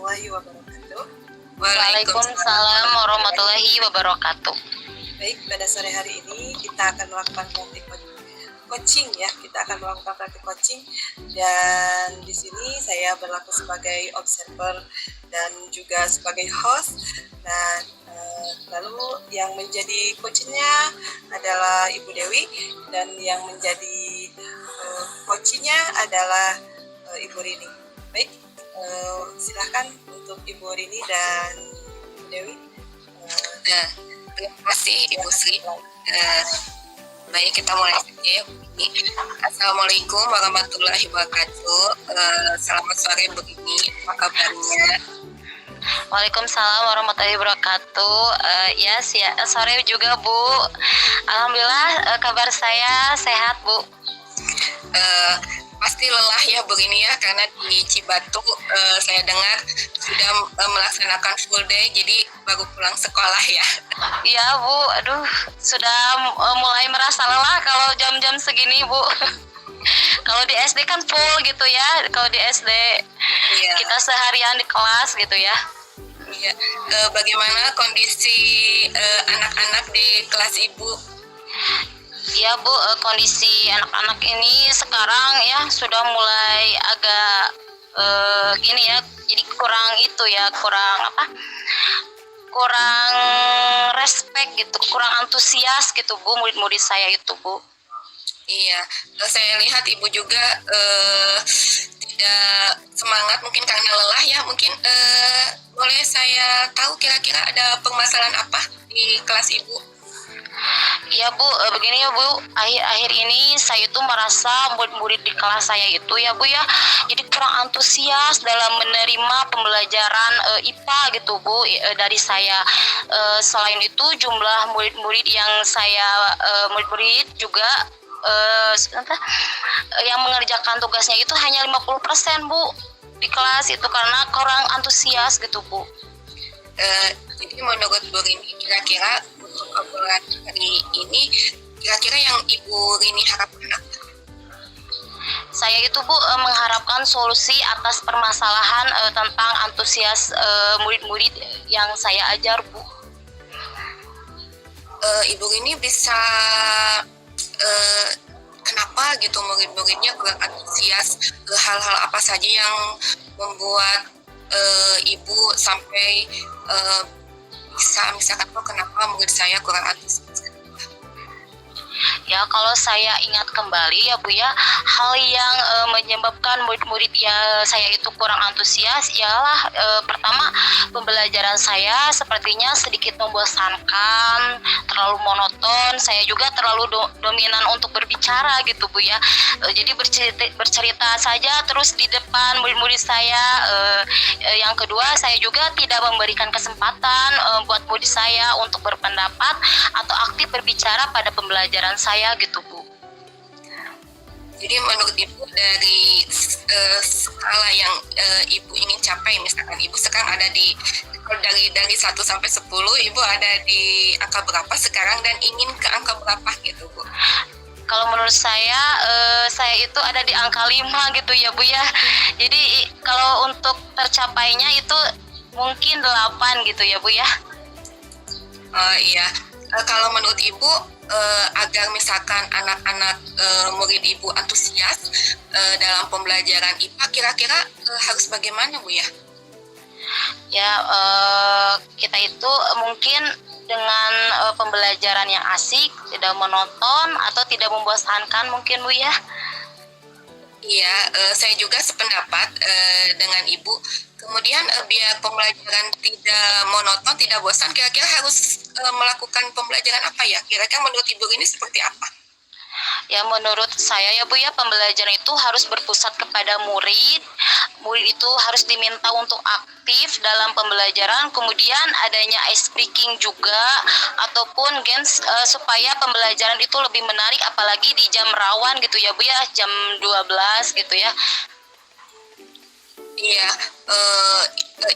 warahmatullahi wabarakatuh. Waalaikumsalam warahmatullahi wabarakatuh. Baik, pada sore hari ini kita akan melakukan praktik coaching ya. Kita akan melakukan praktik coaching dan di sini saya berlaku sebagai observer dan juga sebagai host. Nah, lalu yang menjadi coachnya adalah Ibu Dewi dan yang menjadi coachnya adalah Ibu Rini. Baik, silakan untuk Ibu Rini dan Ibu Dewi. Terima kasih Ibu Sri. Baik, kita mulai saja ya. Assalamualaikum warahmatullahi wabarakatuh. Selamat sore Bu Rini, apa kabarnya? Waalaikumsalam warahmatullahi wabarakatuh. Sore juga Bu. Alhamdulillah kabar saya sehat Bu. Pasti lelah ya Bu Rini ya, karena di Cibatu saya dengar sudah melaksanakan full day, jadi baru pulang sekolah ya. Iya Bu, aduh sudah mulai merasa lelah kalau jam-jam segini Bu. Kalau di SD kan full gitu ya, kalau di SD Iya. kita seharian di kelas gitu ya. Iya. Bagaimana kondisi anak-anak di kelas Ibu? Iya Bu, kondisi anak-anak ini sekarang ya sudah mulai agak gini ya, jadi kurang respect gitu, kurang antusias gitu Bu, murid-murid saya itu Bu. Iya, saya lihat Ibu juga tidak semangat, mungkin karena lelah ya. Mungkin boleh saya tahu kira-kira ada permasalahan apa di kelas Ibu? Iya Bu, begini ya Bu, akhir-akhir ini saya tuh merasa murid-murid di kelas saya itu ya Bu ya, jadi kurang antusias dalam menerima pembelajaran IPA gitu Bu dari saya. Selain itu jumlah murid-murid yang murid-murid juga yang mengerjakan tugasnya itu hanya 50% Bu di kelas itu karena kurang antusias gitu Bu. Jadi menurut Bu Rini, kira-kira untuk obrolan hari ini, kira-kira yang Ibu Rini harapkan apa? Saya itu Bu mengharapkan solusi atas permasalahan tentang antusias murid-murid yang saya ajar Bu. Ibu Rini bisa kenapa gitu murid-muridnya kurang antusias, hal-hal apa saja yang membuat Ibu sampai bisa misalkan kenapa murid saya kurang antusias? Ya, kalau saya ingat kembali ya Bu ya, hal yang menyebabkan murid-murid ya saya itu kurang antusias ialah pertama, pembelajaran saya sepertinya sedikit membosankan, terlalu monoton, saya juga terlalu dominan untuk berbicara gitu Bu ya. Jadi bercerita saja terus di depan murid-murid saya. Yang kedua, saya juga tidak memberikan kesempatan buat murid saya untuk berpendapat atau aktif berbicara pada pembelajaran saya gitu Bu. Jadi menurut Ibu dari skala yang Ibu ingin capai, misalkan Ibu sekarang ada di dari 1 sampai 10, Ibu ada di angka berapa sekarang dan ingin ke angka berapa gitu Bu? Kalau menurut saya itu ada di angka 5 gitu ya Bu ya. Jadi kalau untuk tercapainya itu mungkin 8 gitu ya Bu ya. Iya. Kalau menurut Ibu, agar misalkan anak-anak murid Ibu antusias dalam pembelajaran IPA, kira-kira harus bagaimana Bu ya? Ya, kita itu mungkin dengan pembelajaran yang asik, tidak monoton atau tidak membosankan mungkin Bu ya. Iya, saya juga sependapat dengan Ibu. Kemudian biar pembelajaran tidak monoton, tidak bosan, kira-kira harus melakukan pembelajaran apa ya? Kira-kira menurut Ibu ini seperti apa? Ya menurut saya ya Bu ya, pembelajaran itu harus berpusat kepada murid. Murid itu harus diminta untuk aktif dalam pembelajaran, kemudian adanya ice breaking juga ataupun games supaya pembelajaran itu lebih menarik, apalagi di jam rawan gitu ya Bu ya, jam 12 gitu ya. Iya,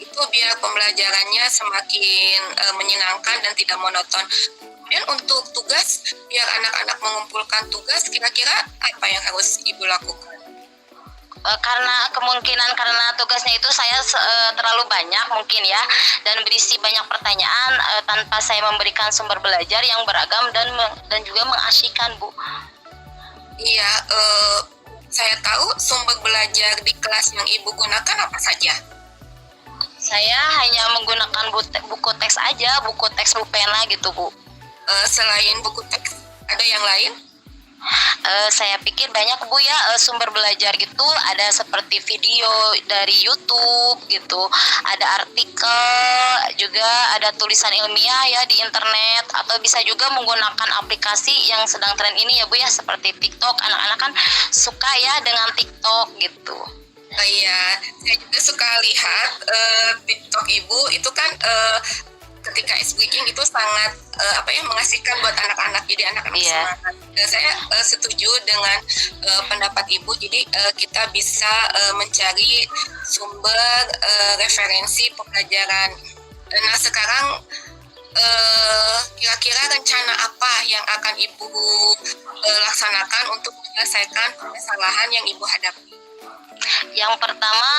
itu biar pembelajarannya semakin menyenangkan dan tidak monoton. Kemudian untuk tugas, biar anak-anak mengumpulkan tugas, kira-kira apa yang harus Ibu lakukan? karena kemungkinan karena tugasnya itu saya terlalu banyak mungkin ya, dan berisi banyak pertanyaan tanpa saya memberikan sumber belajar yang beragam dan juga mengasyikkan, Bu. Iya, saya tahu sumber belajar di kelas yang Ibu gunakan apa saja? Saya hanya menggunakan buku teks aja, buku teks pena gitu, Bu. Selain buku teks, ada yang lain? Saya pikir banyak, Bu ya, sumber belajar gitu, ada seperti video dari YouTube gitu, ada artikel, juga ada tulisan ilmiah ya di internet, atau bisa juga menggunakan aplikasi yang sedang tren ini ya, Bu ya, seperti TikTok. Anak-anak kan suka ya dengan TikTok gitu. Iya, saya juga suka lihat TikTok Ibu itu kan ketika speaking itu sangat mengasihkan buat anak-anak, jadi anak-anak semangat. Saya setuju dengan pendapat Ibu, jadi kita bisa mencari sumber referensi pembelajaran. Nah sekarang kira-kira rencana apa yang akan Ibu laksanakan untuk menyelesaikan permasalahan yang Ibu hadapi? Yang pertama,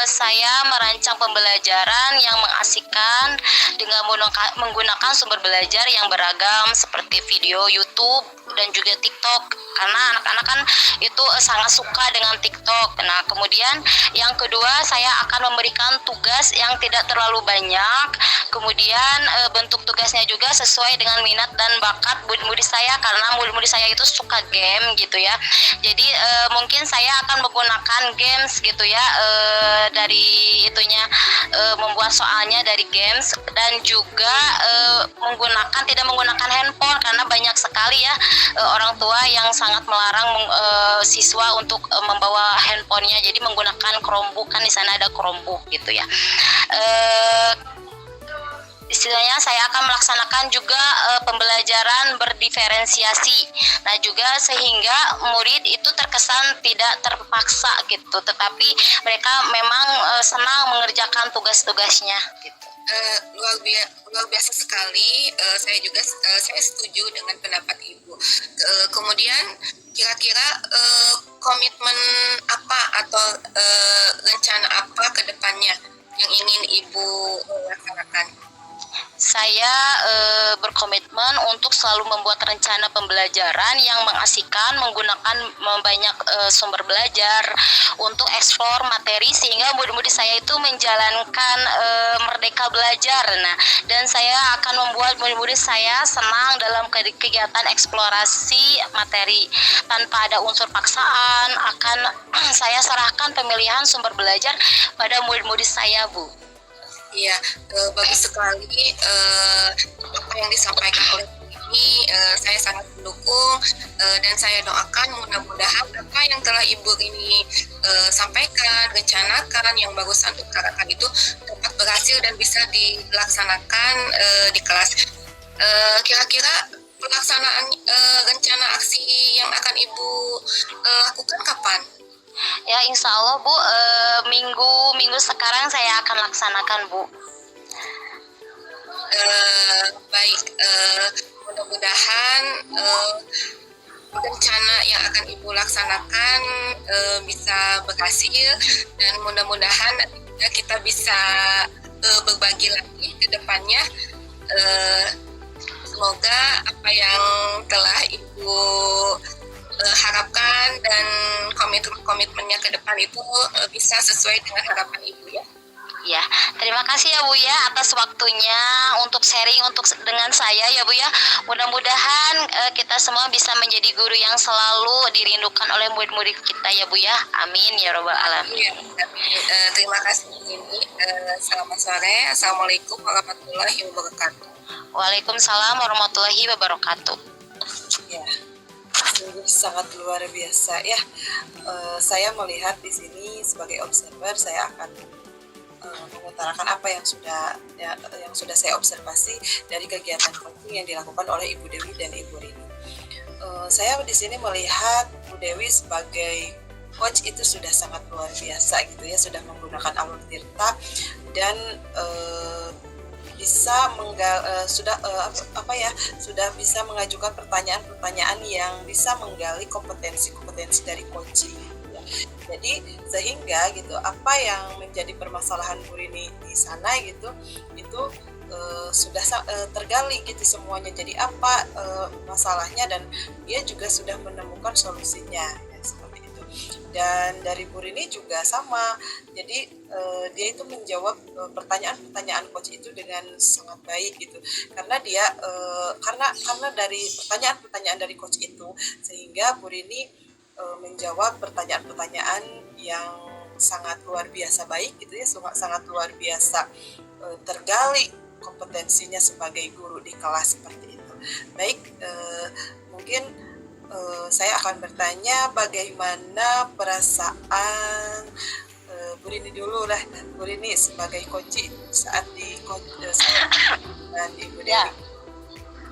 saya merancang pembelajaran yang mengasihkan dengan menggunakan sumber belajar yang beragam seperti video YouTube dan juga TikTok, karena anak-anak kan itu sangat suka dengan TikTok. Nah, kemudian yang kedua, saya akan memberikan tugas yang tidak terlalu banyak. Kemudian bentuk tugasnya juga sesuai dengan minat dan bakat murid-murid saya, karena murid-murid saya itu suka game gitu ya. Jadi mungkin saya akan menggunakan games gitu ya, dari itunya membuat soalnya dari games, dan juga tidak menggunakan handphone, karena banyak sekali ya orang tua yang sangat melarang siswa untuk membawa handphonenya. Jadi menggunakan Chromebook, kan di sana ada Chromebook gitu ya. Istilahnya saya akan melaksanakan juga pembelajaran berdiferensiasi. Nah, juga sehingga murid itu terkesan tidak terpaksa gitu, tetapi mereka memang senang mengerjakan tugas-tugasnya gitu. Luar biasa sekali. Saya setuju dengan pendapat Ibu. Kemudian kira-kira komitmen apa atau rencana apa ke depannya yang ingin Ibu laksanakan? Saya berkomitmen untuk selalu membuat rencana pembelajaran yang mengasihkan, menggunakan banyak sumber belajar untuk eksplor materi, sehingga murid-murid saya itu menjalankan merdeka belajar. Nah, dan saya akan membuat murid-murid saya senang dalam kegiatan eksplorasi materi tanpa ada unsur paksaan. Akan saya serahkan pemilihan sumber belajar pada murid-murid saya, Bu. Iya, bagus sekali apa yang disampaikan oleh ini. Saya sangat mendukung dan saya doakan mudah-mudahan apa yang telah Ibu ini sampaikan, rencanakan, yang barusan utarakan itu dapat berhasil dan bisa dilaksanakan di kelas. Kira-kira pelaksanaan rencana aksi yang akan Ibu lakukan kapan? Ya, insya Allah, Bu, minggu sekarang saya akan laksanakan, Bu. Baik, mudah-mudahan rencana yang akan Ibu laksanakan bisa berhasil, dan mudah-mudahan kita bisa berbagi lagi ke depannya. Semoga apa yang telah Ibu harapkan dan komitmennya ke depan itu bisa sesuai dengan harapan Ibu ya. Ya, terima kasih ya, Bu ya, atas waktunya untuk sharing dengan saya ya, Bu ya. Mudah-mudahan kita semua bisa menjadi guru yang selalu dirindukan oleh murid-murid kita ya, Bu ya. Amin ya robbal alamin. Ya, terima kasih ini. Selamat sore. Assalamualaikum warahmatullahi wabarakatuh. Waalaikumsalam warahmatullahi wabarakatuh. Ya, sungguh sangat luar biasa ya. Saya melihat di sini sebagai observer, saya akan mengutarakan apa yang sudah saya observasi dari kegiatan coaching yang dilakukan oleh Ibu Dewi dan Ibu Rini. Saya di sini melihat Bu Dewi sebagai coach itu sudah sangat luar biasa gitu ya, sudah menggunakan alur tirta dan sudah bisa mengajukan pertanyaan-pertanyaan yang bisa menggali kompetensi dari coaching. Ya. Jadi sehingga gitu apa yang menjadi permasalahan Bu Rini di sana gitu itu sudah tergali gitu semuanya. Jadi apa masalahnya, dan dia juga sudah menemukan solusinya ya, seperti itu. Dan dari Bu Rini juga sama. Jadi dia itu menjawab pertanyaan-pertanyaan coach itu dengan sangat baik gitu. Karena dia karena dari pertanyaan-pertanyaan dari coach itu sehingga Bu Rini menjawab pertanyaan-pertanyaan yang sangat luar biasa baik gitu ya, sangat luar biasa tergali kompetensinya sebagai guru di kelas seperti itu. Baik, mungkin saya akan bertanya bagaimana perasaan Bu Rini dulu lah. Bu Rini sebagai coach saat di dan Ibu Dewi. Ya.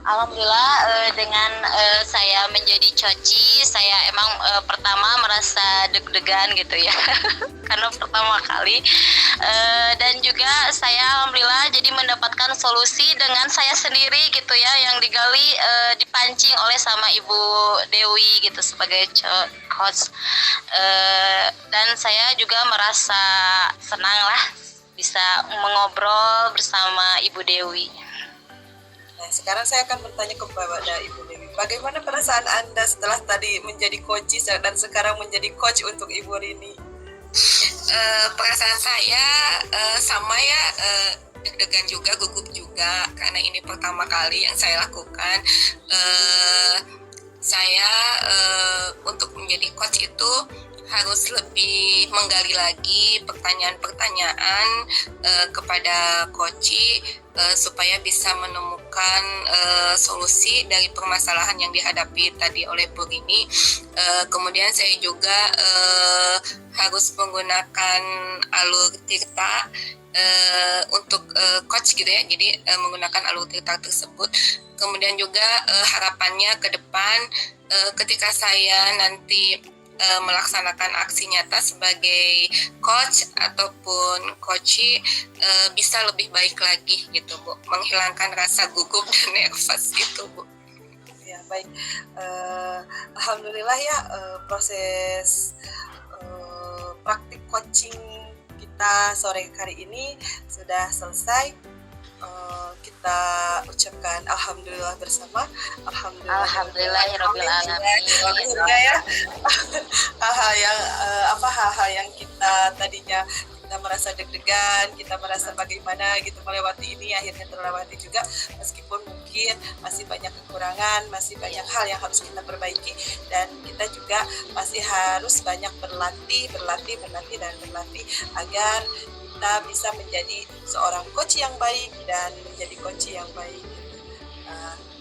Alhamdulillah dengan saya menjadi coci, saya emang pertama merasa deg-degan gitu ya, karena pertama kali, dan juga saya alhamdulillah jadi mendapatkan solusi dengan saya sendiri gitu ya, yang digali dipancing oleh sama Ibu Dewi gitu sebagai coach, dan saya juga merasa senang lah bisa mengobrol bersama Ibu Dewi. Nah, sekarang saya akan bertanya kepada Ibu Dewi, bagaimana perasaan Anda setelah tadi menjadi coach dan sekarang menjadi coach untuk Ibu Rini? Perasaan saya sama ya, deg-degan juga, gugup juga, karena ini pertama kali yang saya lakukan. Saya untuk menjadi coach itu harus lebih menggali lagi pertanyaan-pertanyaan kepada coach supaya bisa menemukan solusi dari permasalahan yang dihadapi tadi oleh Bu Rini. Kemudian saya juga harus menggunakan alur tirta untuk coach gitu ya, jadi menggunakan alur tirta tersebut. Kemudian juga harapannya ke depan ketika saya nanti melaksanakan aksi nyata sebagai coach ataupun coach bisa lebih baik lagi gitu Bu, menghilangkan rasa gugup dan nervous gitu Bu. Ya baik, alhamdulillah ya, proses praktik coaching kita sore hari ini sudah selesai. Kita ucapkan alhamdulillah bersama. Alhamdulillahirabbil alamin. Alhamdulillah ya. Hal-hal yang kita tadinya kita merasa deg-degan, kita merasa bagaimana gitu melewati ini, akhirnya terlewati juga, meskipun mungkin masih banyak kekurangan, masih banyak hal yang harus kita perbaiki, dan kita juga masih harus banyak berlatih agar kita bisa menjadi seorang coach yang baik dan menjadi coach yang baik.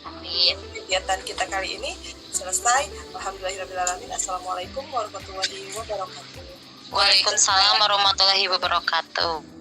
Amin. Kegiatan kita kali ini selesai. Alhamdulillahirrahmanirrahim. Assalamualaikum warahmatullahi wabarakatuh. Waalaikumsalam warahmatullahi wabarakatuh.